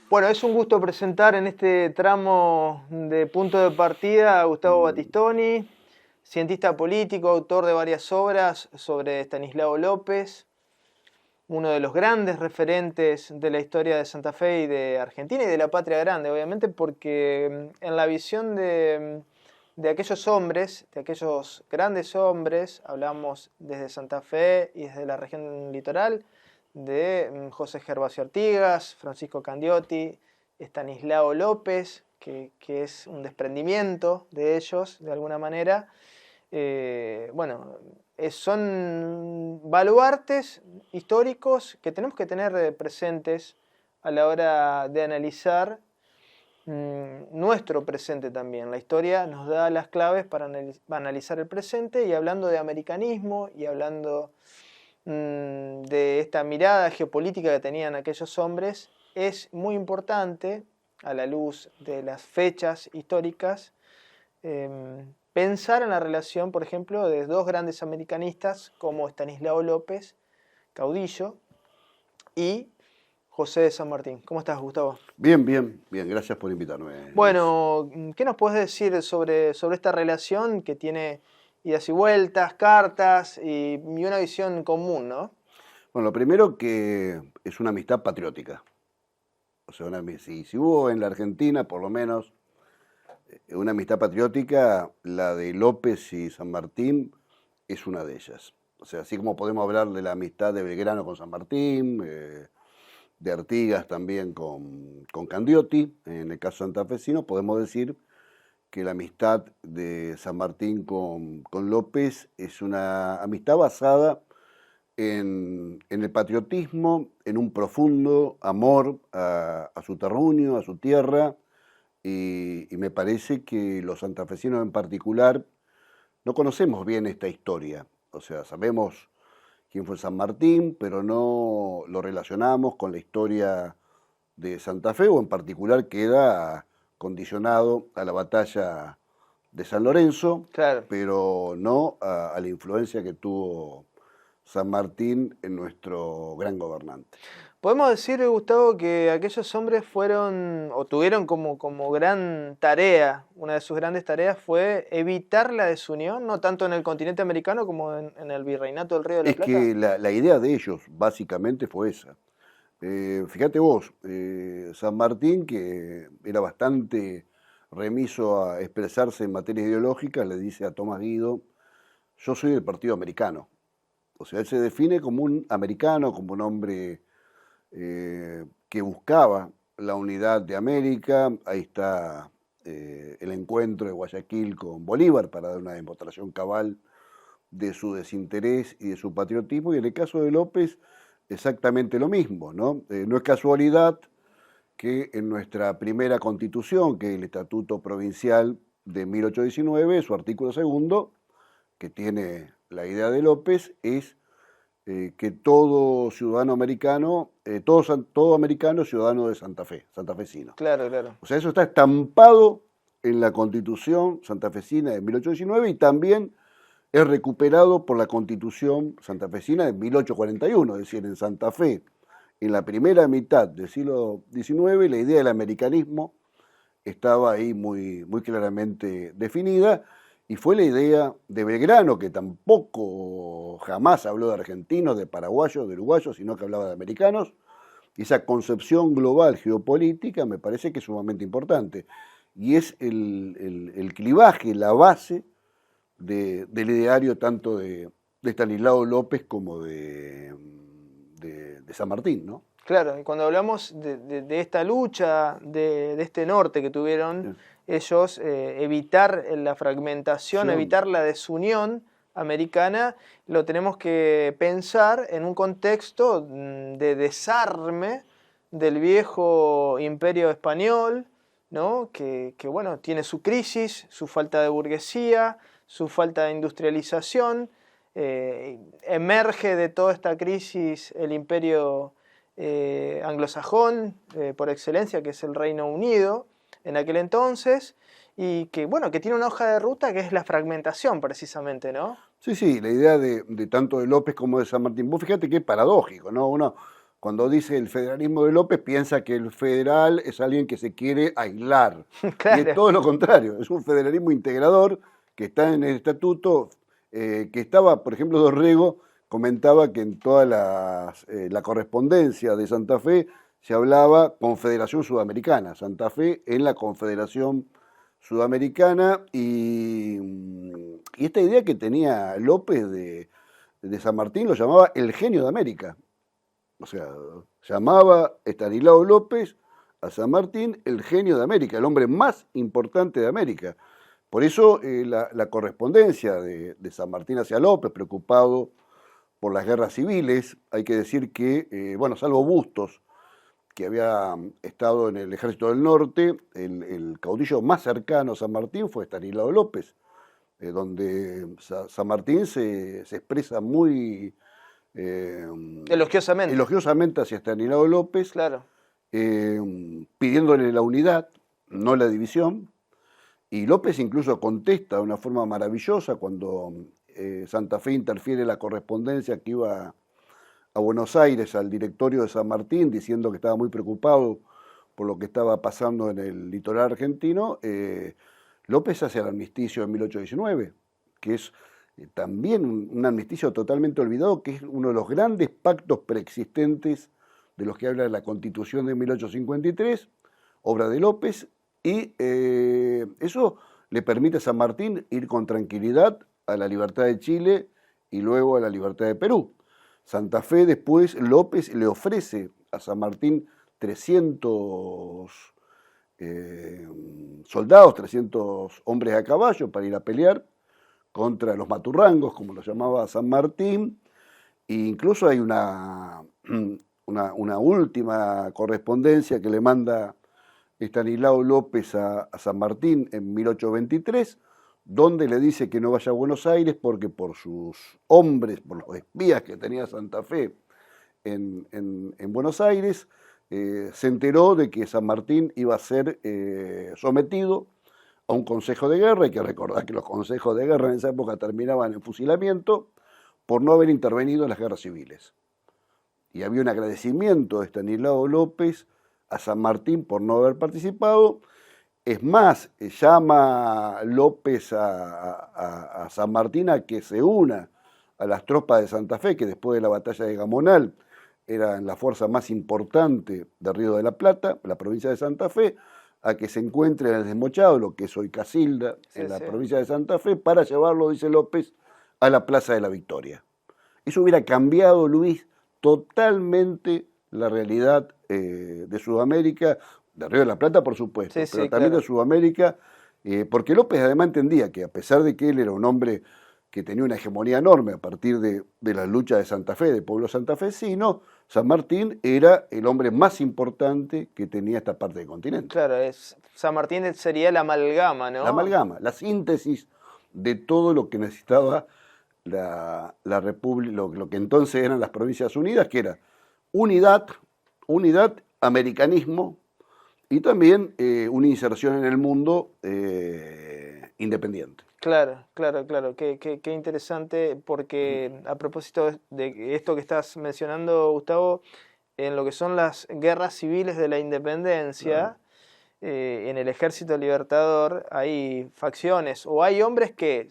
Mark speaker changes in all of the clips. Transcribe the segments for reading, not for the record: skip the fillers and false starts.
Speaker 1: Bueno, es un gusto presentar en este tramo de punto de partida a Gustavo Battistoni, cientista político, autor de varias obras sobre Estanislao López, uno de los grandes referentes de la historia de Santa Fe y de Argentina y de la patria grande, obviamente, porque en la visión de aquellos hombres, de aquellos grandes hombres, hablamos desde Santa Fe y desde la región litoral, de José Gervasio Artigas, Francisco Candioti, Estanislao López, que es un desprendimiento de ellos, de alguna manera. Son baluartes históricos que tenemos que tener presentes a la hora de analizar nuestro presente también. La historia nos da las claves para analizar el presente, y hablando de americanismo y hablando de esta mirada geopolítica que tenían aquellos hombres, es muy importante, a la luz de las fechas históricas, pensar en la relación, por ejemplo, de dos grandes americanistas como Estanislao López, caudillo, y José de San Martín. ¿Cómo estás, Gustavo?
Speaker 2: Bien, gracias por invitarme.
Speaker 1: Bueno, ¿qué nos puedes decir sobre esta relación que tiene idas y vueltas, cartas y una visión común, ¿no?
Speaker 2: Bueno, lo primero que es una amistad patriótica. O sea, si hubo en la Argentina, por lo menos, una amistad patriótica, la de López y San Martín es una de ellas. O sea, así como podemos hablar de la amistad de Belgrano con San Martín, de Artigas también con Candioti, en el caso santafesino, podemos decir que la amistad de San Martín con López es una amistad basada en el patriotismo, en un profundo amor a su terruño, a su tierra, y me parece que los santafesinos en particular no conocemos bien esta historia. O sea, sabemos quién fue San Martín, pero no lo relacionamos con la historia de Santa Fe, o en particular queda condicionado a la batalla de San Lorenzo,
Speaker 1: claro,
Speaker 2: pero no a la influencia que tuvo San Martín en nuestro gran gobernante.
Speaker 1: Podemos decir, Gustavo, que aquellos hombres fueron, o tuvieron como gran tarea, una de sus grandes tareas fue evitar la desunión, no tanto en el continente americano como en el virreinato del Río de la Plata.
Speaker 2: Es que la idea de ellos básicamente fue esa. Fíjate vos, San Martín, que era bastante remiso a expresarse en materia ideológica, le dice a Tomás Guido: yo soy del Partido Americano. O sea, él se define como un americano, como un hombre que buscaba la unidad de América. Ahí está el encuentro de Guayaquil con Bolívar para dar una demostración cabal de su desinterés y de su patriotismo, y en el caso de López exactamente lo mismo, ¿no? No es casualidad que en nuestra primera constitución, que es el Estatuto Provincial de 1819, su artículo 2, que tiene la idea de López, es que todo ciudadano americano, todo americano es ciudadano de Santa Fe, santafesino.
Speaker 1: Claro, claro.
Speaker 2: O sea, eso está estampado en la Constitución santafesina de 1819, y también es recuperado por la Constitución santafesina de 1841, es decir, en Santa Fe, en la primera mitad del siglo XIX, la idea del americanismo estaba ahí muy claramente definida, y fue la idea de Belgrano, que tampoco jamás habló de argentinos, de paraguayos, de uruguayos, sino que hablaba de americanos. Y esa concepción global geopolítica me parece que es sumamente importante, y es el clivaje, la base del ideario tanto de Estanislao López como de San Martín, ¿no?
Speaker 1: Claro, y cuando hablamos de esta lucha, de este norte que tuvieron ellos, evitar la fragmentación, evitar la desunión americana, lo tenemos que pensar en un contexto de desarme del viejo imperio español, ¿no? Que bueno, tiene su crisis, su falta de burguesía, su falta de industrialización. Emerge de toda esta crisis el imperio anglosajón por excelencia, que es el Reino Unido en aquel entonces, y que bueno, que tiene una hoja de ruta que es la fragmentación precisamente, ¿no?
Speaker 2: Sí, sí, la idea de tanto de López como de San Martín. Vos fíjate que es paradójico, ¿no? Uno cuando dice el federalismo de López piensa que el federal es alguien que se quiere aislar. Y es
Speaker 1: Claro,
Speaker 2: todo lo contrario, es un federalismo integrador que está en el estatuto, que estaba, por ejemplo, Dorrego comentaba que en toda la correspondencia de Santa Fe se hablaba Confederación Sudamericana, Santa Fe en la Confederación Sudamericana y esta idea que tenía López de San Martín lo llamaba el genio de América. O sea, llamaba Estanislao López a San Martín el genio de América, el hombre más importante de América. Por eso la correspondencia de San Martín hacia López, preocupado por las guerras civiles, hay que decir que, bueno, salvo Bustos, que había estado en el Ejército del Norte, el caudillo más cercano a San Martín fue Estanislao López, donde San Martín se expresa muy
Speaker 1: elogiosamente,
Speaker 2: elogiosamente hacia Estanislao López,
Speaker 1: claro.
Speaker 2: pidiéndole la unidad, no la división, y López incluso contesta de una forma maravillosa cuando Santa Fe interfiere en la correspondencia que iba a Buenos Aires al directorio de San Martín diciendo que estaba muy preocupado por lo que estaba pasando en el litoral argentino. López hace el armisticio en 1819, que es también un armisticio totalmente olvidado, que es uno de los grandes pactos preexistentes de los que habla la Constitución de 1853, obra de López, y eso le permite a San Martín ir con tranquilidad a la libertad de Chile y luego a la libertad de Perú. Santa Fe después, López le ofrece a San Martín 300 soldados, 300 hombres a caballo para ir a pelear contra los maturrangos, como lo llamaba San Martín, e incluso hay una última correspondencia que le manda Estanislao López a San Martín en 1823, donde le dice que no vaya a Buenos Aires porque por sus hombres, por los espías que tenía Santa Fe en Buenos Aires, se enteró de que San Martín iba a ser sometido a un consejo de guerra. Hay que recordar que los consejos de guerra en esa época terminaban en fusilamiento por no haber intervenido en las guerras civiles. Y había un agradecimiento de Estanislao López a San Martín por no haber participado. Es más, llama López a San Martín a que se una a las tropas de Santa Fe, que después de la batalla de Gamonal eran la fuerza más importante de Río de la Plata, la provincia de Santa Fe, a que se encuentre en el Desmochado, lo que es hoy Casilda, en la provincia de Santa Fe, para llevarlo, dice López, a la Plaza de la Victoria. Eso hubiera cambiado, Luis, totalmente la realidad de Sudamérica, de Río de la Plata, por supuesto, pero también claro, de Sudamérica, porque López además entendía que a pesar de que él era un hombre que tenía una hegemonía enorme a partir de la lucha de Santa Fe, del pueblo santafesino, San Martín era el hombre más importante que tenía esta parte del continente.
Speaker 1: Claro, San Martín sería la amalgama, ¿no?
Speaker 2: La amalgama, la síntesis de todo lo que necesitaba la República, lo que entonces eran las Provincias Unidas, que era unidad, americanismo y también una inserción en el mundo independiente.
Speaker 1: Claro. Qué interesante, porque a propósito de esto que estás mencionando, Gustavo, en lo que son las guerras civiles de la independencia, en el Ejército Libertador hay facciones o hay hombres que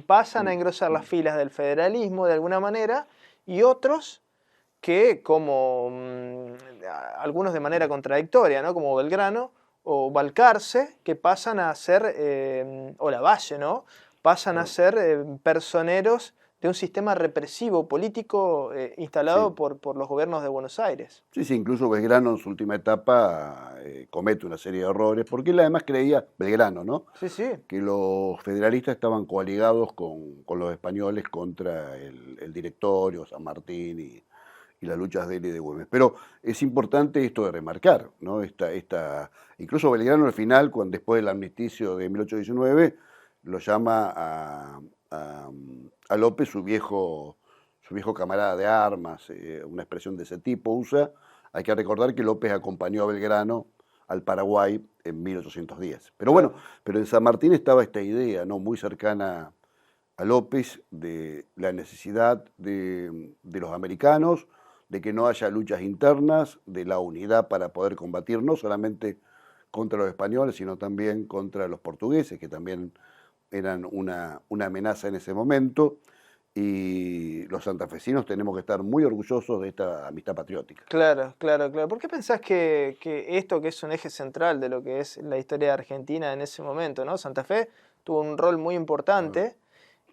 Speaker 1: pasan a engrosar las filas del federalismo de alguna manera y otros que, como algunos de manera contradictoria, ¿no? Como Belgrano o Balcarce, que pasan a ser, o Lavalle, ¿no? Pasan a ser personeros de un sistema represivo político instalado por los gobiernos de Buenos Aires.
Speaker 2: Sí, incluso Belgrano en su última etapa comete una serie de errores, porque él además creía, Belgrano, ¿no?
Speaker 1: Sí.
Speaker 2: Que los federalistas estaban coaligados con los españoles contra el directorio, San Martín y las luchas de él y de Güemes. Pero es importante esto de remarcar, ¿no? Incluso Belgrano al final, después del armisticio de 1819, lo llama a López su viejo camarada de armas, una expresión de ese tipo usa. Hay que recordar que López acompañó a Belgrano al Paraguay en 1810. Pero bueno, pero en San Martín estaba esta idea, ¿no? Muy cercana a López de la necesidad de los americanos, de que no haya luchas internas, de la unidad para poder combatir no solamente contra los españoles, sino también contra los portugueses, que también eran una amenaza en ese momento, y los santafesinos tenemos que estar muy orgullosos de esta amistad patriótica.
Speaker 1: Claro, claro, claro. ¿Por qué pensás que esto, que es un eje central de lo que es la historia de Argentina en ese momento, ¿no? Santa Fe tuvo un rol muy importante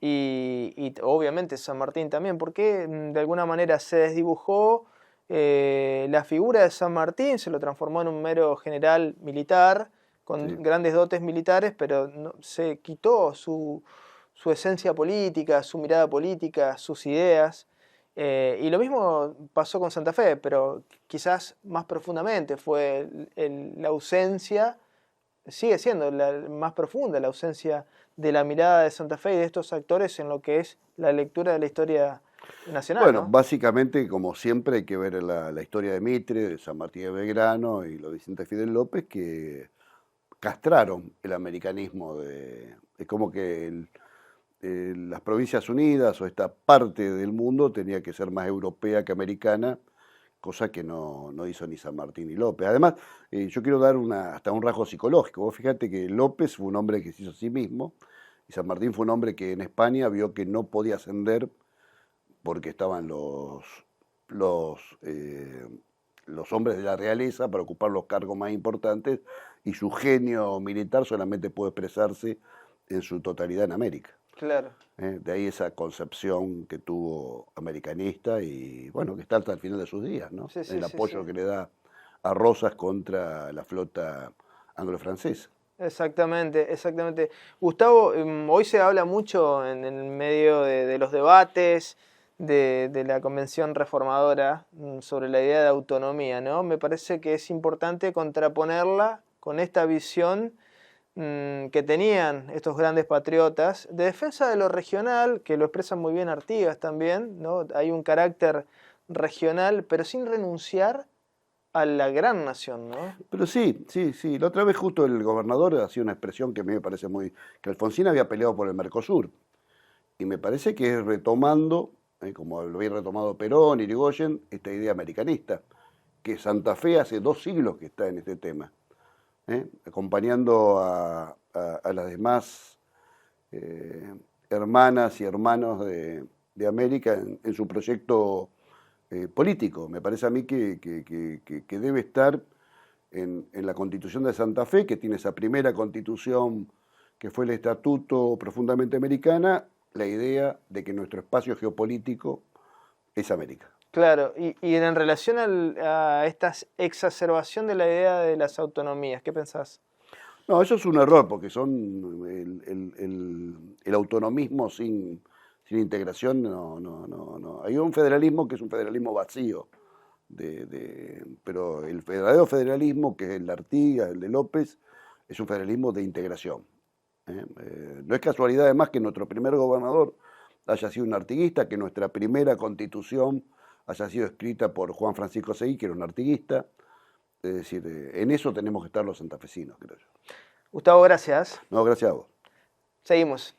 Speaker 1: y obviamente San Martín también. ¿Por qué de alguna manera se desdibujó la figura de San Martín? Se lo transformó en un mero general militar con grandes dotes militares, pero se quitó su esencia política, su mirada política, sus ideas. Y lo mismo pasó con Santa Fe, pero quizás más profundamente fue la ausencia, sigue siendo más profunda la ausencia de la mirada de Santa Fe y de estos actores en lo que es la lectura de la historia nacional.
Speaker 2: Bueno,
Speaker 1: ¿no?
Speaker 2: básicamente, como siempre, hay que ver la historia de Mitre, de San Martín de Belgrano y los de Vicente Fidel López, que castraron el americanismo. Es como que las Provincias Unidas o esta parte del mundo tenía que ser más europea que americana, cosa que no hizo ni San Martín ni López. Además, yo quiero dar hasta un rasgo psicológico. Vos fíjate que López fue un hombre que se hizo a sí mismo, y San Martín fue un hombre que en España vio que no podía ascender porque estaban los hombres de la realeza para ocupar los cargos más importantes, y su genio militar solamente puede expresarse en su totalidad en América.
Speaker 1: Claro.
Speaker 2: De ahí esa concepción que tuvo americanista y bueno, que está hasta el final de sus días, ¿no?
Speaker 1: Sí, sí,
Speaker 2: El apoyo
Speaker 1: sí.
Speaker 2: que le da a Rosas contra la flota anglo-francesa.
Speaker 1: Exactamente, exactamente. Gustavo, hoy se habla mucho en el medio de los debates de la Convención Reformadora sobre la idea de autonomía, ¿no? Me parece que es importante contraponerla con esta visión que tenían estos grandes patriotas de defensa de lo regional, que lo expresan muy bien Artigas también, ¿no? Hay un carácter regional, pero sin renunciar a la gran nación, ¿no?
Speaker 2: Pero sí. La otra vez justo el gobernador hacía una expresión que a mí me parece que Alfonsín había peleado por el Mercosur. Y me parece que es retomando, como lo había retomado Perón, Irigoyen, esta idea americanista, que Santa Fe hace 2 siglos que está en este tema, acompañando a las demás hermanas y hermanos de América en su proyecto político. Me parece a mí que debe estar en la Constitución de Santa Fe, que tiene esa primera constitución que fue el estatuto profundamente americana, la idea de que nuestro espacio geopolítico es América.
Speaker 1: Claro, y en relación a esta exacerbación de la idea de las autonomías, ¿qué pensás?
Speaker 2: No, eso es un error, porque son el autonomismo sin integración, no. Hay un federalismo que es un federalismo vacío, pero el verdadero federalismo, que es el de Artigas, el de López, es un federalismo de integración. No es casualidad además que nuestro primer gobernador haya sido un artiguista, que nuestra primera constitución haya sido escrita por Juan Francisco Seguí, que era un artiguista. Es decir, en eso tenemos que estar los santafesinos, creo yo.
Speaker 1: Gustavo, gracias.
Speaker 2: No, gracias a vos.
Speaker 1: Seguimos.